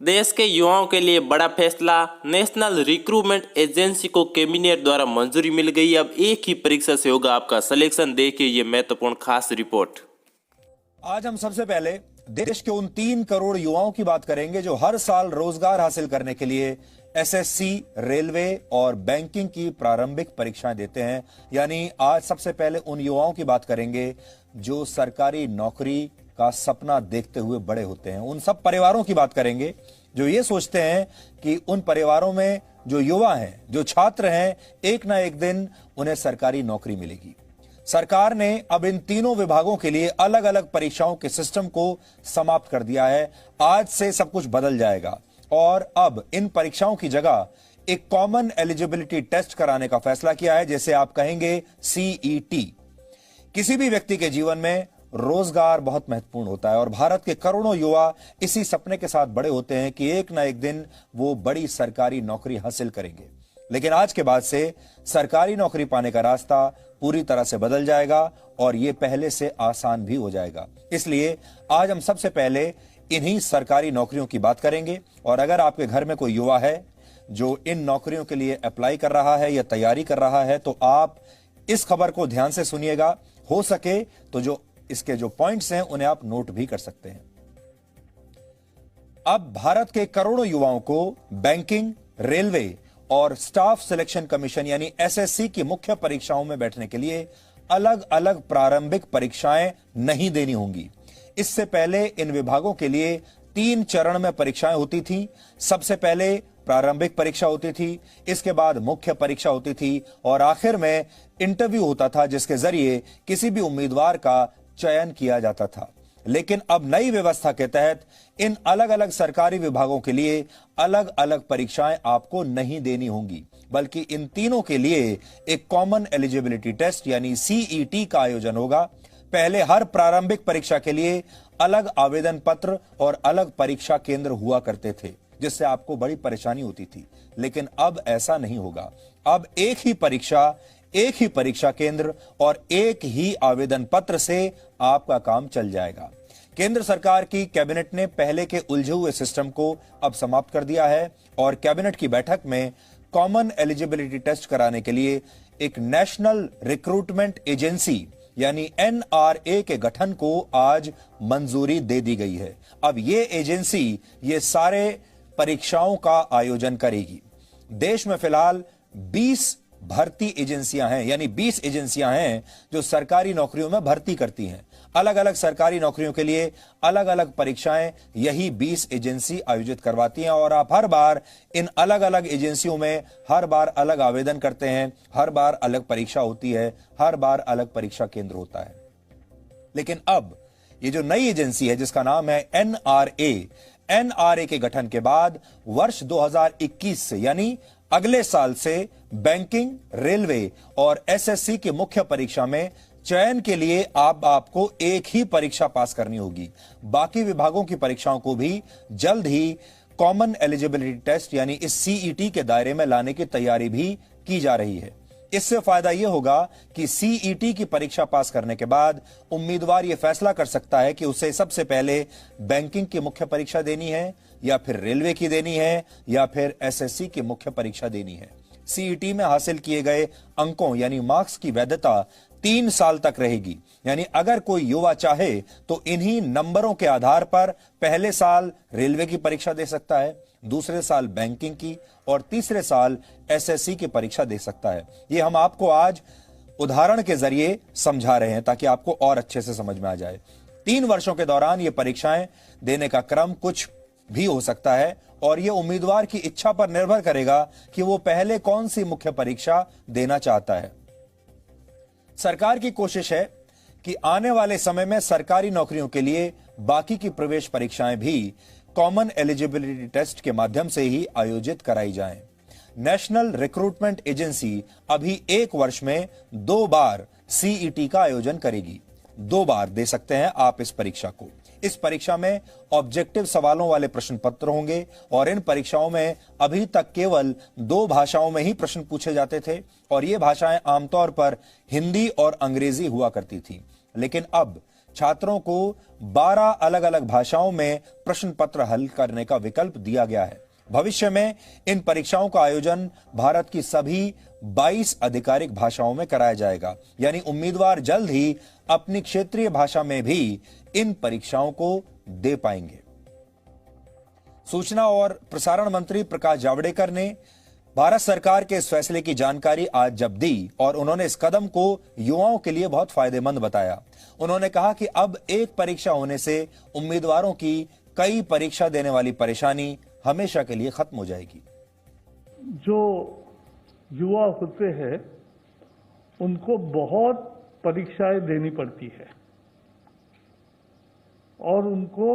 देश के युवाओं के लिए बड़ा फैसला। नेशनल रिक्रूटमेंट एजेंसी को कैबिनेट द्वारा मंजूरी मिल गई। अब एक ही परीक्षा से होगा आपका सिलेक्शन। देखिए ये महत्वपूर्ण खास रिपोर्ट। आज हम सबसे पहले देश के उन 3 करोड़ युवाओं की बात करेंगे जो हर साल रोजगार हासिल करने के लिए एसएससी, रेलवे और बैंकिंग की प्रारंभिक परीक्षाएं देते हैं। यानी आज सबसे पहले उन युवाओं की बात करेंगे जो सरकारी नौकरी का सपना देखते हुए बड़े होते हैं। उन सब परिवारों की बात करेंगे जो ये सोचते हैं कि उन परिवारों में जो युवा हैं, जो छात्र हैं, एक ना एक दिन उन्हें सरकारी नौकरी मिलेगी। सरकार ने अब इन तीनों विभागों के लिए अलग अलग परीक्षाओं के सिस्टम को समाप्त कर दिया है। आज से सब कुछ बदल जाएगा और अब इन परीक्षाओं की जगह एक कॉमन एलिजिबिलिटी टेस्ट कराने का फैसला किया है, जैसे आप कहेंगे सीईटी। किसी भी व्यक्ति के जीवन में रोजगार बहुत महत्वपूर्ण होता है और भारत के करोड़ों युवा इसी सपने के साथ बड़े होते हैं कि एक ना एक दिन वो बड़ी सरकारी नौकरी हासिल करेंगे। लेकिन आज के बाद से सरकारी नौकरी पाने का रास्ता पूरी तरह से बदल जाएगा और ये पहले से आसान भी हो जाएगा। इसलिए आज हम सबसे पहले इन्हीं सरकारी नौकरियों की बात करेंगे। और अगर आपके घर में कोई युवा है जो इन नौकरियों के लिए अप्लाई कर रहा है या तैयारी कर रहा है, तो आप इस खबर को ध्यान से सुनिएगा। हो सके तो जो इसके जो पॉइंट्स हैं उन्हें आप नोट भी कर सकते हैं। अब भारत के करोड़ों युवाओं को बैंकिंग, रेलवे और स्टाफ सिलेक्शन कमीशन यानी एसएससी की मुख्य परीक्षाओं में बैठने के लिए अलग अलग प्रारंभिक परीक्षाएं नहीं देनी होंगी। इससे पहले इन विभागों के लिए 3 चरण में परीक्षाएं होती थी। सबसे पहले प्रारंभिक परीक्षा होती थी, इसके बाद मुख्य परीक्षा होती थी और आखिर में इंटरव्यू होता था, जिसके जरिए किसी भी उम्मीदवार का चयन किया जाता था। लेकिन अब नई व्यवस्था के तहत इन अलग अलग सरकारी विभागों के लिए अलग अलग परीक्षाएं आपको नहीं देनी होंगी, बल्कि इन तीनों के लिए एक कॉमन एलिजिबिलिटी टेस्ट यानी सीईटी का आयोजन होगा। पहले हर प्रारंभिक परीक्षा के लिए अलग आवेदन पत्र और अलग परीक्षा केंद्र हुआ करते थे, जिससे आपको बड़ी परेशानी होती थी। लेकिन अब ऐसा नहीं होगा। अब एक ही परीक्षा केंद्र और एक ही आवेदन पत्र से आपका काम चल जाएगा। केंद्र सरकार की कैबिनेट ने पहले के उलझे हुए सिस्टम को अब समाप्त कर दिया है और कैबिनेट की बैठक में कॉमन एलिजिबिलिटी टेस्ट कराने के लिए एक नेशनल रिक्रूटमेंट एजेंसी यानी एनआरए के गठन को आज मंजूरी दे दी गई है। अब ये एजेंसी ये सारे परीक्षाओं का आयोजन करेगी। देश में फिलहाल 20 भर्ती एजेंसियां हैं, यानी 20 एजेंसियां हैं जो सरकारी नौकरियों में भर्ती करती हैं। अलग अलग सरकारी नौकरियों के लिए अलग अलग परीक्षाएं यही 20 एजेंसी आयोजित करवाती हैं और आप हर बार इन अलग अलग एजेंसियों में हर बार अलग आवेदन करते हैं, हर बार अलग परीक्षा होती है, हर बार अलग परीक्षा केंद्र होता है। लेकिन अब ये जो नई एजेंसी है जिसका नाम है एनआरए के गठन के बाद वर्ष 2021 से यानी अगले साल से बैंकिंग, रेलवे और एसएससी की मुख्य परीक्षा में चयन के लिए आपको एक ही परीक्षा पास करनी होगी। बाकी विभागों की परीक्षाओं को भी जल्द ही कॉमन एलिजिबिलिटी टेस्ट यानी इस सीईटी के दायरे में लाने की तैयारी भी की जा रही है। इससे फायदा यह होगा कि सीईटी की परीक्षा पास करने के बाद उम्मीदवार यह फैसला कर सकता है कि उसे सबसे पहले बैंकिंग की मुख्य परीक्षा देनी है या फिर रेलवे की देनी है या फिर एसएससी की मुख्य परीक्षा देनी है। सीईटी में हासिल किए गए अंकों यानी मार्क्स की वैधता 3 साल तक रहेगी। यानी अगर कोई युवा चाहे तो इन्हीं नंबरों के आधार पर पहले साल रेलवे की परीक्षा दे सकता है, दूसरे साल बैंकिंग की और तीसरे साल एसएससी की परीक्षा दे सकता है। ये हम आपको आज उदाहरण के जरिए समझा रहे हैं ताकि आपको और अच्छे से समझ में आ जाए। 3 वर्षों के दौरान ये परीक्षाएं देने का क्रम कुछ भी हो सकता है और यह उम्मीदवार की इच्छा पर निर्भर करेगा कि वो पहले कौन सी मुख्य परीक्षा देना चाहता है। सरकार की कोशिश है कि आने वाले समय में सरकारी नौकरियों के लिए बाकी की प्रवेश परीक्षाएं भी कॉमन एलिजिबिलिटी टेस्ट के माध्यम से ही आयोजित कराई जाएं। नेशनल रिक्रूटमेंट एजेंसी अभी 1 वर्ष में 2 बार सीईटी का आयोजन करेगी। 2 बार दे सकते हैं आप इस परीक्षा को। इस परीक्षा में ऑब्जेक्टिव सवालों वाले प्रश्न पत्र होंगे और इन परीक्षाओं में अभी तक केवल 2 भाषाओं में ही प्रश्न पूछे जाते थे और ये भाषाएं आमतौर पर हिंदी और अंग्रेजी हुआ करती थी। लेकिन अब छात्रों को 12 अलग अलग भाषाओं में प्रश्न पत्र हल करने का विकल्प दिया गया है। भविष्य में इन परीक्षाओं का आयोजन भारत की सभी 22 आधिकारिक भाषाओं में कराया जाएगा, यानी उम्मीदवार जल्द ही अपनी क्षेत्रीय भाषा में भी इन परीक्षाओं को दे पाएंगे। सूचना और प्रसारण मंत्री प्रकाश जावड़ेकर ने भारत सरकार के इस फैसले की जानकारी आज जब दी और उन्होंने इस कदम को युवाओं के लिए बहुत फायदेमंद बताया। उन्होंने कहा कि अब एक परीक्षा होने से उम्मीदवारों की कई परीक्षा देने वाली परेशानी हमेशा के लिए खत्म हो जाएगी। जो युवा होते हैं उनको बहुत परीक्षाएं देनी पड़ती है और उनको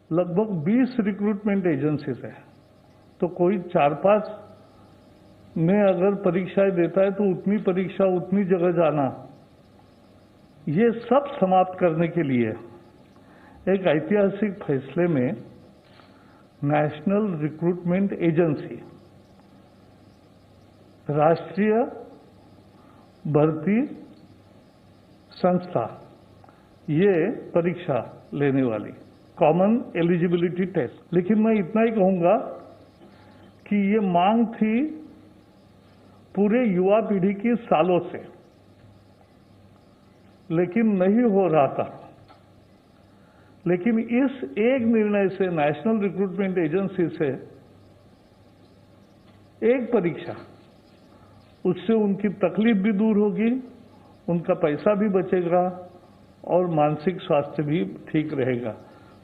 लगभग 20 रिक्रूटमेंट एजेंसीज है, तो कोई 4-5 में अगर परीक्षाएं देता है तो उतनी परीक्षा उतनी जगह जाना, ये सब समाप्त करने के लिए एक ऐतिहासिक फैसले में नेशनल रिक्रूटमेंट एजेंसी, राष्ट्रीय भर्ती संस्था, ये परीक्षा लेने वाली कॉमन एलिजिबिलिटी टेस्ट। लेकिन मैं इतना ही कहूंगा कि ये मांग थी पूरे युवा पीढ़ी की सालों से, लेकिन नहीं हो रहा था। लेकिन इस एक निर्णय से, नेशनल रिक्रूटमेंट एजेंसी से एक परीक्षा, उससे उनकी तकलीफ भी दूर होगी, उनका पैसा भी बचेगा और मानसिक स्वास्थ्य भी ठीक रहेगा।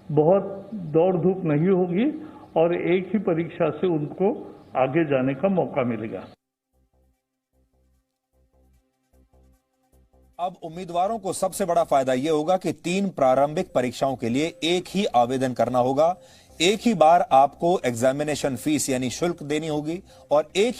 बहुत दौड़ धूप नहीं होगी और एक ही परीक्षा से उनको आगे जाने का मौका मिलेगा। अब उम्मीदवारों को सबसे बड़ा फायदा यह होगा कि 3 प्रारंभिक परीक्षाओं के लिए एक ही आवेदन करना होगा। एक ही बार आपको एग्जामिनेशन फीस यानी शुल्क देनी होगी और एक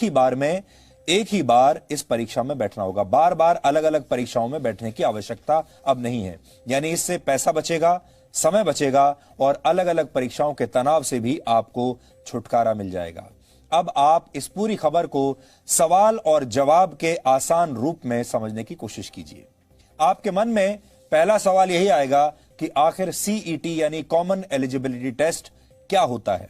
ही बार इस परीक्षा में बैठना होगा। बार बार अलग अलग परीक्षाओं में बैठने की आवश्यकता अब नहीं है, यानी इससे पैसा बचेगा, समय बचेगा और अलग अलग परीक्षाओं के तनाव से भी आपको छुटकारा मिल जाएगा। अब आप इस पूरी खबर को सवाल और जवाब के आसान रूप में समझने की कोशिश कीजिए। आपके मन में पहला सवाल यही आएगा कि आखिर सीईटी यानी कॉमन एलिजिबिलिटी टेस्ट क्या होता है।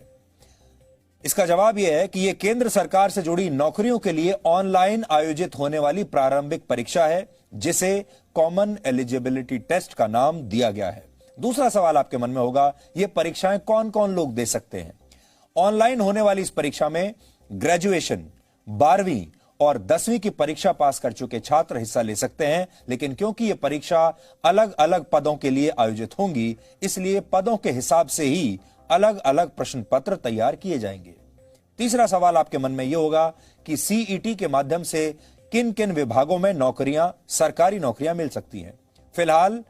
इसका जवाब यह है कि यह केंद्र सरकार से जुड़ी नौकरियों के लिए ऑनलाइन आयोजित होने वाली प्रारंभिक परीक्षा है, जिसे कॉमन एलिजिबिलिटी टेस्ट का नाम दिया गया है। दूसरा सवाल आपके मन में होगा, यह परीक्षाएं कौन कौन लोग दे सकते हैं। ऑनलाइन होने वाली इस परीक्षा में ग्रेजुएशन, 12वीं और 10वीं की परीक्षा पास कर चुके छात्र हिस्सा ले सकते हैं, लेकिन क्योंकि यह परीक्षा अलग अलग पदों के लिए आयोजित होंगी, इसलिए पदों के हिसाब से ही अलग अलग प्रश्न पत्र तैयार किए जाएंगे। तीसरा सवाल आपके मन में यह होगा कि सीईटी के माध्यम से किन किन विभागों में नौकरियां, सरकारी नौकरियां मिल सकती हैं। फिलहाल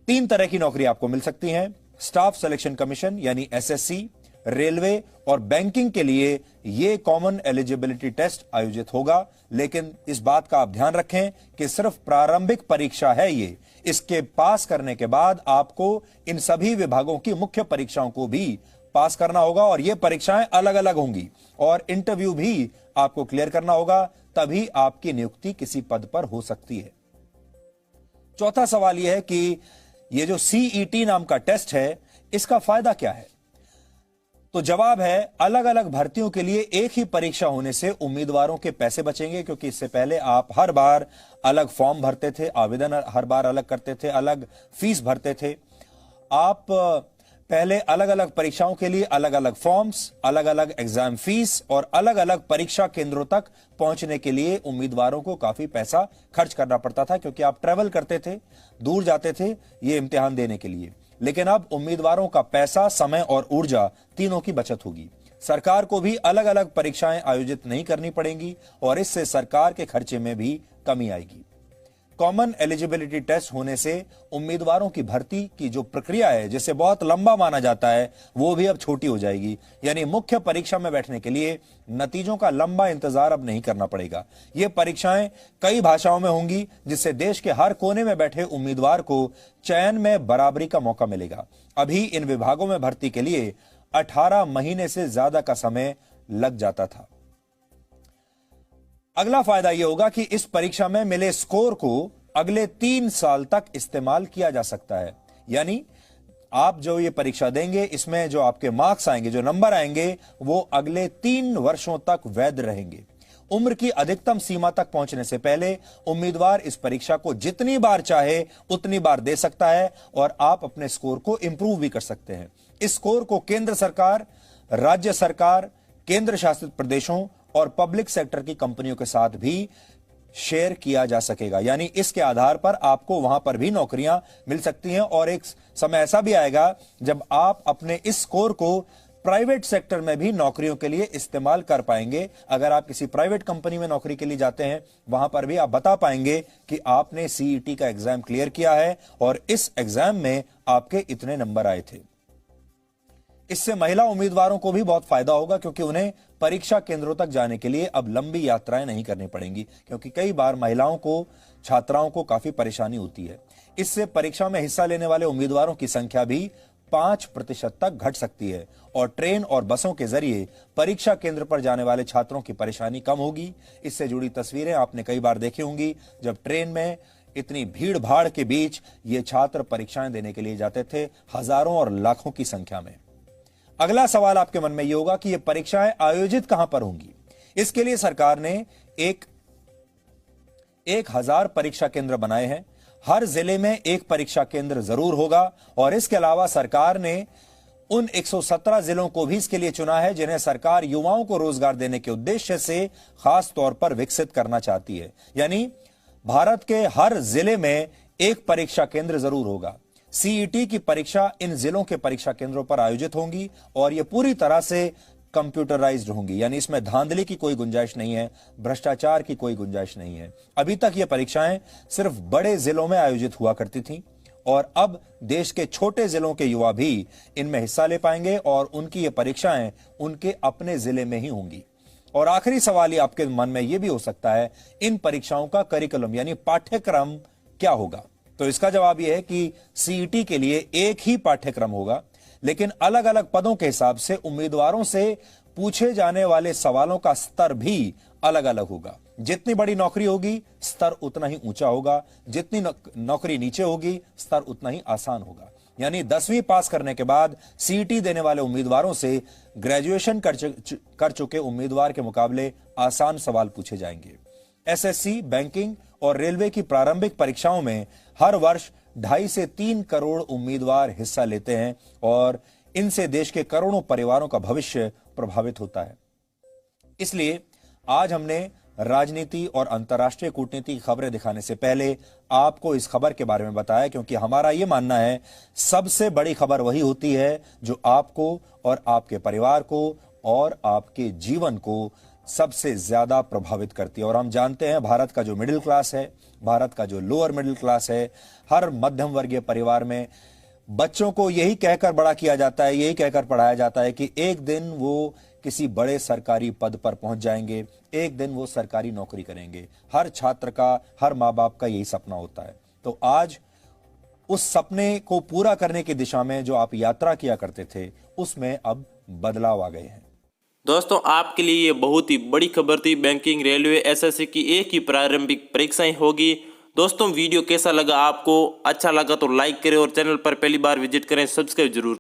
3 तरह की नौकरी आपको मिल सकती हैं। स्टाफ सिलेक्शन कमीशन यानी एसएससी, रेलवे और बैंकिंग के लिए यह कॉमन एलिजिबिलिटी टेस्ट आयोजित होगा, लेकिन इस बात का आप ध्यान रखें कि सिर्फ प्रारंभिक परीक्षा है ये। इसके पास करने के बाद आपको इन सभी विभागों की मुख्य परीक्षाओं को भी पास करना होगा और ये परीक्षाएं अलग अलग होंगी और इंटरव्यू भी आपको क्लियर करना होगा, तभी आपकी नियुक्ति किसी पद पर हो सकती है। चौथा सवाल यह है कि ये जो सीईटी नाम का टेस्ट है, इसका फायदा क्या है। तो जवाब है, अलग अलग भर्तियों के लिए एक ही परीक्षा होने से उम्मीदवारों के पैसे बचेंगे, क्योंकि इससे पहले आप हर बार अलग फॉर्म भरते थे, आवेदन हर बार अलग करते थे, अलग फीस भरते थे। आप पहले अलग अलग परीक्षाओं के लिए अलग अलग फॉर्म्स, अलग अलग एग्जाम फीस और अलग अलग परीक्षा केंद्रों तक पहुंचने के लिए उम्मीदवारों को काफी पैसा खर्च करना पड़ता था, क्योंकि आप ट्रेवल करते थे, दूर जाते थे ये इम्तिहान देने के लिए। लेकिन अब उम्मीदवारों का पैसा, समय और ऊर्जा तीनों की बचत होगी। सरकार को भी अलग अलग परीक्षाएं आयोजित नहीं करनी पड़ेंगी और इससे सरकार के खर्चे में भी कमी आएगी। कॉमन एलिजिबिलिटी टेस्ट होने से उम्मीदवारों की भर्ती की जो प्रक्रिया है, जिसे बहुत लंबा माना जाता है, वो भी अब छोटी हो जाएगी। यानी मुख्य परीक्षा में बैठने के लिए नतीजों का लंबा इंतजार अब नहीं करना पड़ेगा। ये परीक्षाएं कई भाषाओं में होंगी, जिससे देश के हर कोने में बैठे उम्मीदवार को चयन में बराबरी का मौका मिलेगा। अभी इन विभागों में भर्ती के लिए 18 महीने से ज्यादा का समय लग जाता था। अगला फायदा यह होगा कि इस परीक्षा में मिले स्कोर को अगले 3 साल तक इस्तेमाल किया जा सकता है। यानी आप जो ये परीक्षा देंगे, इसमें जो आपके मार्क्स आएंगे, जो नंबर आएंगे, वो अगले 3 वर्षों तक वैध रहेंगे। उम्र की अधिकतम सीमा तक पहुंचने से पहले उम्मीदवार इस परीक्षा को जितनी बार चाहे उतनी बार दे सकता है और आप अपने स्कोर को इंप्रूव भी कर सकते हैं। इस स्कोर को केंद्र सरकार, राज्य सरकार, केंद्र शासित प्रदेशों और पब्लिक सेक्टर की कंपनियों के साथ भी शेयर किया जा सकेगा। यानी इसके आधार पर आपको वहां पर भी नौकरियां मिल सकती हैं और एक समय ऐसा भी आएगा जब आप अपने इस स्कोर को प्राइवेट सेक्टर में भी नौकरियों के लिए इस्तेमाल कर पाएंगे। अगर आप किसी प्राइवेट कंपनी में नौकरी के लिए जाते हैं, वहां पर भी आप बता पाएंगे कि आपने सीईटी का एग्जाम क्लियर किया है और इस एग्जाम में आपके इतने नंबर आए थे। इससे महिला उम्मीदवारों को भी बहुत फायदा होगा, क्योंकि उन्हें परीक्षा केंद्रों तक जाने के लिए अब लंबी यात्राएं नहीं करनी पड़ेंगी, क्योंकि कई बार महिलाओं को, छात्राओं को काफी परेशानी होती है। इससे परीक्षा में हिस्सा लेने वाले उम्मीदवारों की संख्या भी 5% तक घट सकती है और ट्रेन और बसों के जरिए परीक्षा केंद्र पर जाने वाले छात्रों की परेशानी कम होगी। इससे जुड़ी तस्वीरें आपने कई बार देखी होंगी, जब ट्रेन में इतनी भीड़ भाड़ के बीच ये छात्र परीक्षाएं देने के लिए जाते थे, हजारों और लाखों की संख्या में। अगला सवाल आपके मन में यह होगा कि ये परीक्षाएं आयोजित कहां पर होंगी। इसके लिए सरकार ने 1000 परीक्षा केंद्र बनाए हैं। हर जिले में एक परीक्षा केंद्र जरूर होगा और इसके अलावा सरकार ने उन 117 जिलों को भी इसके लिए चुना है जिन्हें सरकार युवाओं को रोजगार देने के उद्देश्य से खास तौर पर विकसित करना चाहती है। यानी भारत के हर जिले में एक परीक्षा केंद्र जरूर होगा। सीईटी की परीक्षा इन जिलों के परीक्षा केंद्रों पर आयोजित होंगी और यह पूरी तरह से कंप्यूटराइज्ड होंगी। यानी इसमें धांधली की कोई गुंजाइश नहीं है, भ्रष्टाचार की कोई गुंजाइश नहीं है। अभी तक ये परीक्षाएं सिर्फ बड़े जिलों में आयोजित हुआ करती थीं और अब देश के छोटे जिलों के युवा भी इनमें हिस्सा ले पाएंगे और उनकी ये परीक्षाएं उनके अपने जिले में ही होंगी। और आखिरी सवाल ये आपके मन में यह भी हो सकता है, इन परीक्षाओं का करिकुलम यानी पाठ्यक्रम क्या होगा। तो इसका जवाब यह है कि सीईटी के लिए एक ही पाठ्यक्रम होगा, लेकिन अलग अलग पदों के हिसाब से उम्मीदवारों से पूछे जाने वाले सवालों का स्तर भी अलग अलग होगा। जितनी बड़ी नौकरी होगी, स्तर उतना ही ऊंचा होगा। जितनी नौकरी नीचे होगी, स्तर उतना ही आसान होगा। यानी 10वीं पास करने के बाद सीईटी देने वाले उम्मीदवारों से ग्रेजुएशन कर चुके उम्मीदवार के मुकाबले आसान सवाल पूछे जाएंगे। एसएससी, बैंकिंग और रेलवे की प्रारंभिक परीक्षाओं में हर वर्ष 2.5 से 3 करोड़ उम्मीदवार हिस्सा लेते हैं और इनसे देश के करोड़ों परिवारों का भविष्य प्रभावित होता है। इसलिए आज हमने राजनीति और अंतर्राष्ट्रीय कूटनीति की खबरें दिखाने से पहले आपको इस खबर के बारे में बताया, क्योंकि हमारा यह मानना है सबसे बड़ी खबर वही होती है जो आपको और आपके परिवार को और आपके जीवन को सबसे ज्यादा प्रभावित करती है। और हम जानते हैं भारत का जो मिडिल क्लास है, भारत का जो लोअर मिडिल क्लास है, हर मध्यम वर्गीय परिवार में बच्चों को यही कहकर बड़ा किया जाता है, यही कहकर पढ़ाया जाता है कि एक दिन वो किसी बड़े सरकारी पद पर पहुंच जाएंगे, एक दिन वो सरकारी नौकरी करेंगे। हर छात्र का, हर माँ बाप का यही सपना होता है। तो आज उस सपने को पूरा करने की दिशा में जो आप यात्रा किया करते थे, उसमें अब बदलाव आ गए हैं। दोस्तों, आपके लिए ये बहुत ही बड़ी खबर थी। बैंकिंग, रेलवे, एसएससी की एक ही प्रारंभिक परीक्षाएं होगी। दोस्तों, वीडियो कैसा लगा आपको? अच्छा लगा तो लाइक करें और चैनल पर पहली बार विजिट करें, सब्सक्राइब जरूर